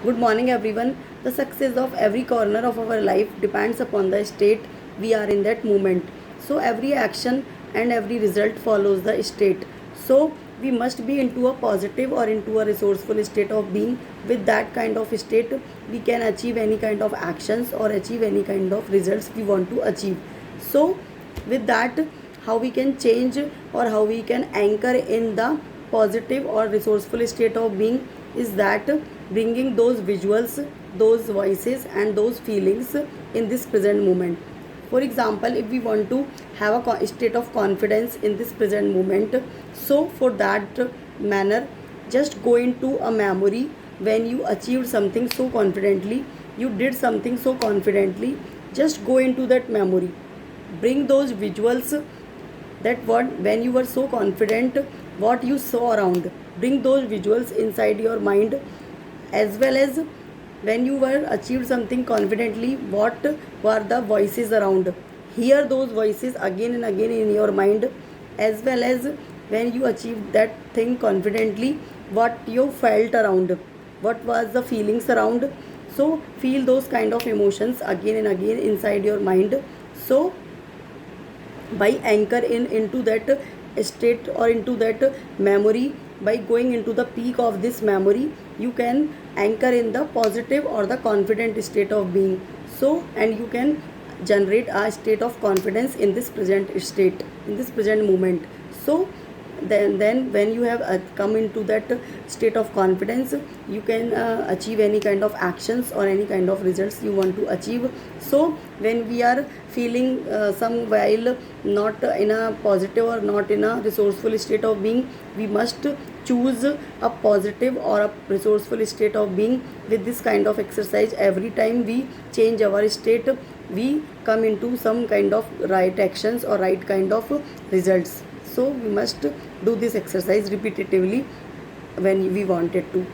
Good morning, everyone. The success of every corner of our life depends upon the state we are in that moment. So, every action and every result follows the state. So, we must be into a positive or into a resourceful state of being. With that kind of state, we can achieve any kind of actions or achieve any kind of results we want to achieve. So, with that, how we can change or how we can anchor in the positive or resourceful state of being is that bringing those visuals, those voices and those feelings in this present moment. For example, if we want to have a state of confidence in this present moment, so for that manner, just go into a memory when you achieved something so confidently, you did something so confidently. Just go into that memory, bring those visuals, that what when you were so confident, what you saw around, bring those visuals inside your mind, as well as when you were achieved something confidently, what were the voices around, hear those voices again and again in your mind, as well as when you achieved that thing confidently, what you felt around, what was the feelings around. So feel those kind of emotions again and again inside your mind. So by anchor in into that state or into that memory, by going into the peak of this memory, you can anchor in the positive or the confident state of being. So and you can generate a state of confidence in this present state, in this present moment. So then when you have come into that state of confidence, you can achieve any kind of actions or any kind of results you want to achieve. So when we are feeling some while not in a positive or not in a resourceful state of being, we must choose a positive or a resourceful state of being. With this kind of exercise, every time we change our state, we come into some kind of right actions or right kind of results. So we must do this exercise repetitively when we wanted to.